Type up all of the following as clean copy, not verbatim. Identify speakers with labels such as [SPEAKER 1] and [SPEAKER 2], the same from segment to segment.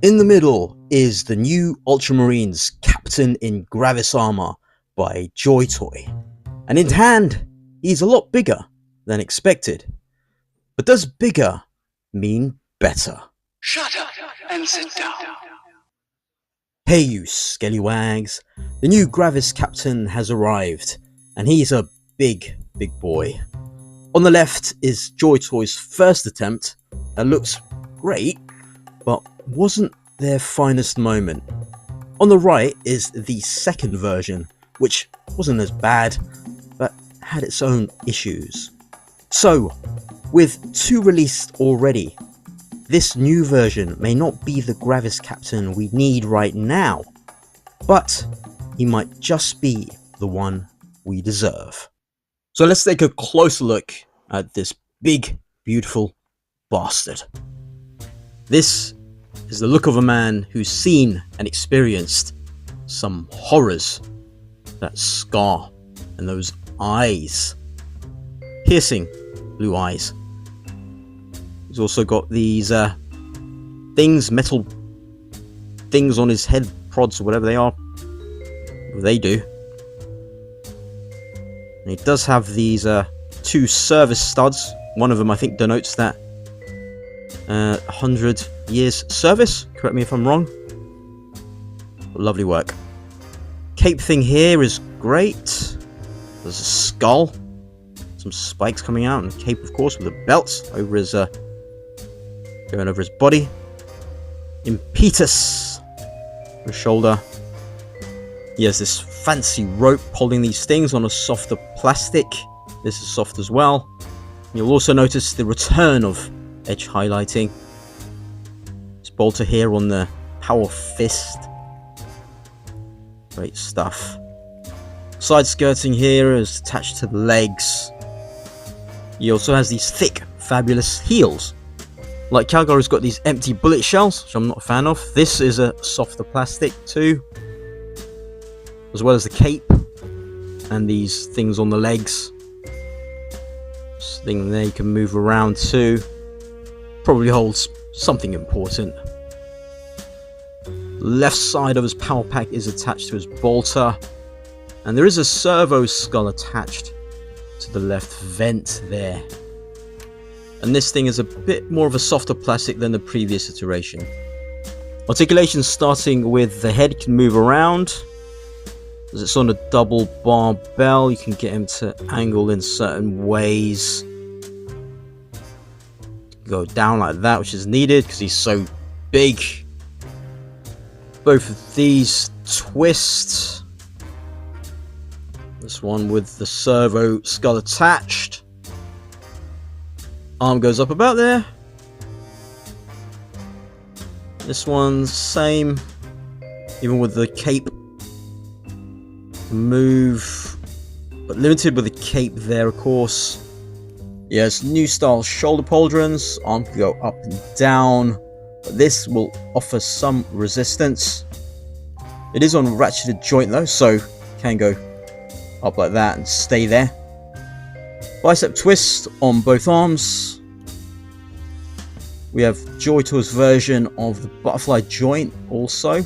[SPEAKER 1] In the middle is the new Ultramarines Captain in Gravis Armour by Joytoy. And in hand, he's a lot bigger than expected. But does bigger mean better?
[SPEAKER 2] Shut up and sit down.
[SPEAKER 1] Hey you Skellywags, the new Gravis Captain has arrived, and he's a big boy. On the left is Joytoy's first attempt that looks great, but wasn't their finest moment. On the right is the second version, which wasn't as bad, but had its own issues. So, with two released already, this new version may not be the Gravis Captain we need right now, but he might just be the one we deserve. So let's take a closer look at this big, beautiful bastard. This is the look of a man who's seen and experienced some horrors. That scar and those eyes. Piercing blue eyes. He's also got these things, metal things on his head, prods or whatever they are. They do. And he does have these two service studs. One of them I think denotes that 100 years service. Correct me if I'm wrong. Lovely work. Cape thing here is great. There's a skull. Some spikes coming out. And a cape, of course, with a belt over his going over his body. Impetus for his shoulder. He has this fancy rope holding these things on a softer plastic. This is soft as well. You'll also notice the return of edge highlighting. This bolter here on the power fist. Great stuff. Side skirting here is attached to the legs. He also has these thick, fabulous heels. Like Calgary's got these empty bullet shells, which I'm not a fan of. This is a softer plastic too. As well as the cape. And these things on the legs. This thing there you can move around too. Probably holds something important. Left side of his power pack is attached to his bolter. And there is a servo skull attached to the left vent there. And this thing is a bit more of a softer plastic than the previous iteration. Articulation starting with the head can move around. As it's on a double barbell, you can get him to angle in certain ways. Go down like that, which is needed because he's so big. Both of these twist. This one with the servo skull attached. Arm goes up about there. This one's same. Even with the cape. Move. But limited with the cape there, of course. Yes, new style shoulder pauldrons. Arm can go up and down. But this will offer some resistance. It is on a ratcheted joint though, so can go up like that and stay there. Bicep twist on both arms. We have Joytoy's version of the butterfly joint also.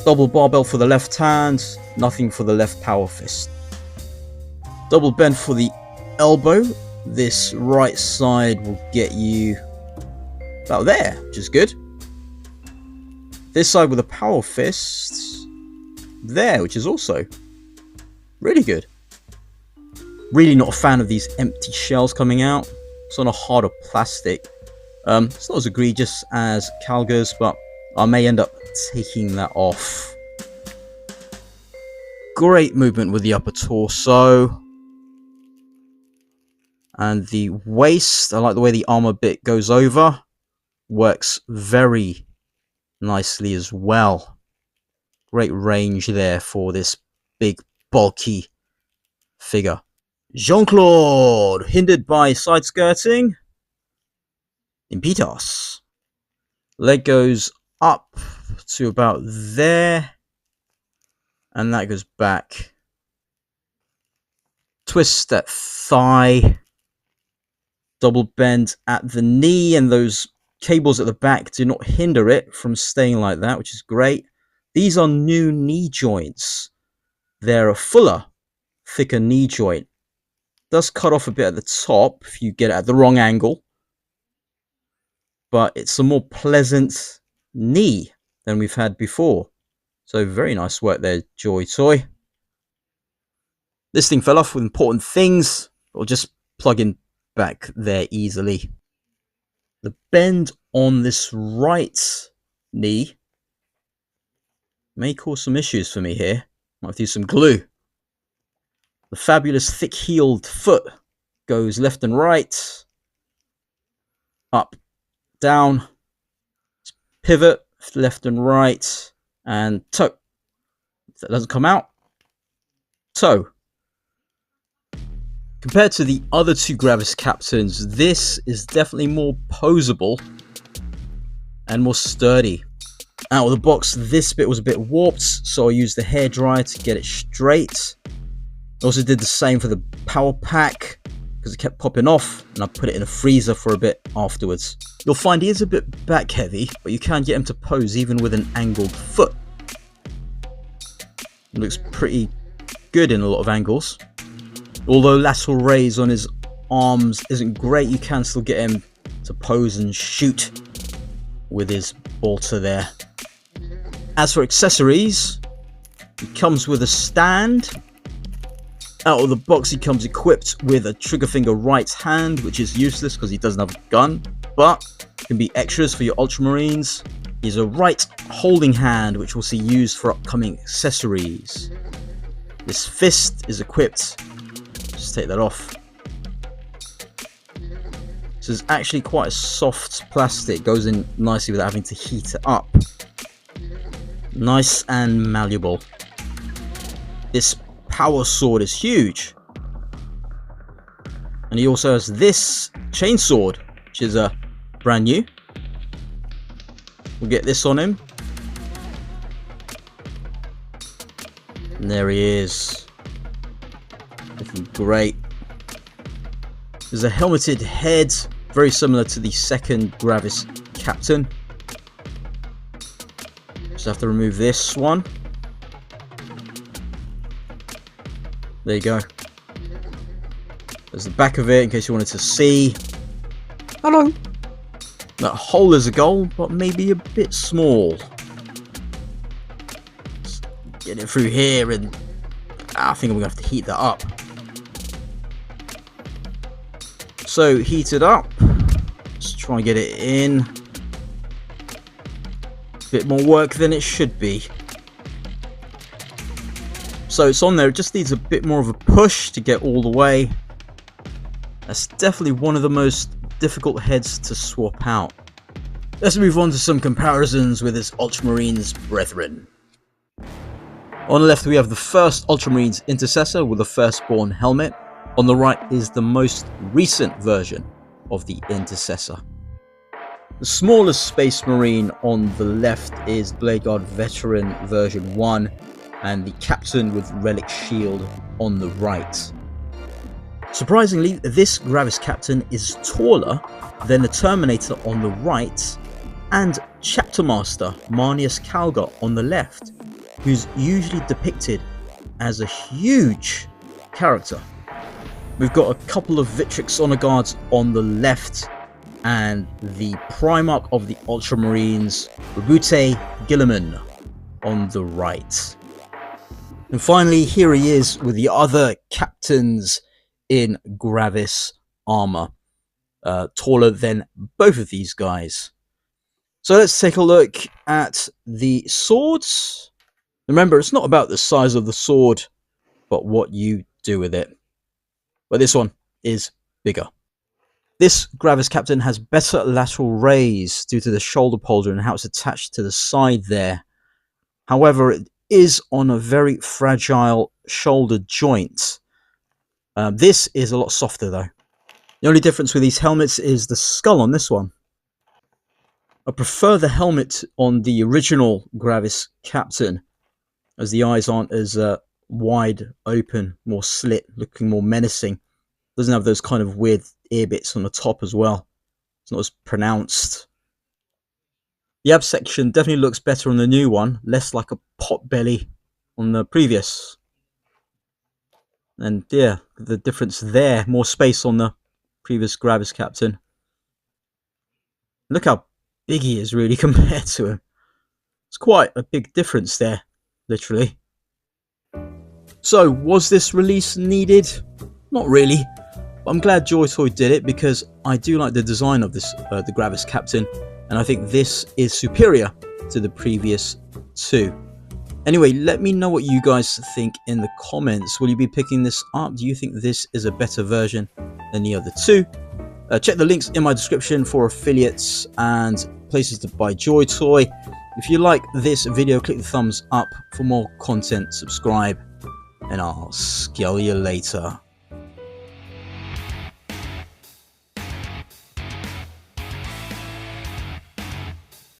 [SPEAKER 1] Double barbell for the left hand, nothing for the left power fist. Double bend for the elbow. This right side will get you about there, which is good. This side with a power fist there, which is also really good. Really not a fan of these empty shells coming out. It's on a harder plastic. It's not as egregious as Calgary's, but I may end up taking that off. Great movement with the upper torso. And the waist, I like the way the armor bit goes over. Works very nicely as well. Great range there for this big, bulky figure. Jean-Claude, hindered by side skirting. Impetus. Leg goes up to about there. And that goes back. Twist that thigh. Double bend at the knee, and those cables at the back do not hinder it from staying like that, which is great. These are new knee joints. They're a fuller, thicker knee joint. Does cut off a bit at the top if you get it at the wrong angle, but it's a more pleasant knee than we've had before. So very nice work there, Joytoy. This thing fell off with important things. We'll just plug in back there easily. The bend on this right knee may cause some issues for me here. Might have to use some glue. The fabulous thick-heeled foot goes left and right, up, down, pivot, left and right, and toe. If that doesn't come out, toe. Compared to the other two Gravis Captains, this is definitely more posable and more sturdy. Out of the box, this bit was a bit warped, so I used the hairdryer to get it straight. I also did the same for the power pack because it kept popping off, and I put it in a freezer for a bit afterwards. You'll find he is a bit back heavy, but you can get him to pose even with an angled foot. It looks pretty good in a lot of angles. Although lateral raise on his arms isn't great, you can still get him to pose and shoot with his bolter there. As for accessories, he comes with a stand. Out of the box, he comes equipped with a trigger finger right hand, which is useless because he doesn't have a gun, but can be extras for your Ultramarines. He's a right holding hand, which we'll see used for upcoming accessories. This fist is equipped. Just take that off. This is actually quite a soft plastic. Goes in nicely without having to heat it up. Nice and malleable. This power sword is huge. And he also has this chainsword, which is brand new. We'll get this on him. And there he is. Looking great. There's a helmeted head, very similar to the second Gravis Captain. Just have to remove this one. There you go. There's the back of it in case you wanted to see. Hello. That hole is a goal, but maybe a bit small. Just get it through here, and I think I'm gonna have to heat that up. So heat it up. Let's try and get it in. Bit more work than it should be. So it's on there. It just needs a bit more of a push to get all the way. That's definitely one of the most difficult heads to swap out. Let's move on to some comparisons with his Ultramarines brethren. On the left we have the first Ultramarines Intercessor with a Firstborn helmet. On the right is the most recent version of the Intercessor. The smallest Space Marine on the left is Blade Guard Veteran version 1, and the Captain with Relic Shield on the right. Surprisingly, this Gravis Captain is taller than the Terminator on the right and Chapter Master Marnius Calgar on the left, who's usually depicted as a huge character. We've got a couple of Victrix Honor Guards on the left and the Primarch of the Ultramarines, Rabute Gilliman, on the right. And finally, here he is with the other captains in Gravis Armour, taller than both of these guys. So let's take a look at the swords. Remember, it's not about the size of the sword, but what you do with it. But this one is bigger. This Gravis Captain has better lateral raise due to the shoulder polder and how it's attached to the side there. However, it is on a very fragile shoulder joint. This is a lot softer though. The only difference with these helmets is the skull on this one. I prefer the helmet on the original Gravis Captain, as the eyes aren't as wide open, more slit, looking more menacing. Doesn't have those kind of weird ear bits on the top as well. It's not as pronounced. The ab section definitely looks better on the new one, less like a pot belly on the previous. And yeah, the difference there, more space on the previous Gravis Captain. Look how big he is really compared to him. It's quite a big difference there, literally. So, was this release needed? Not really. But I'm glad Joytoy did it because I do like the design of this, the Gravis Captain, and I think this is superior to the previous two. Anyway, let me know what you guys think in the comments. Will you be picking this up? Do you think this is a better version than the other two? Check the links in my description for affiliates and places to buy Joytoy. If you like this video, click the thumbs up. For more content, subscribe, and I'll skel you later.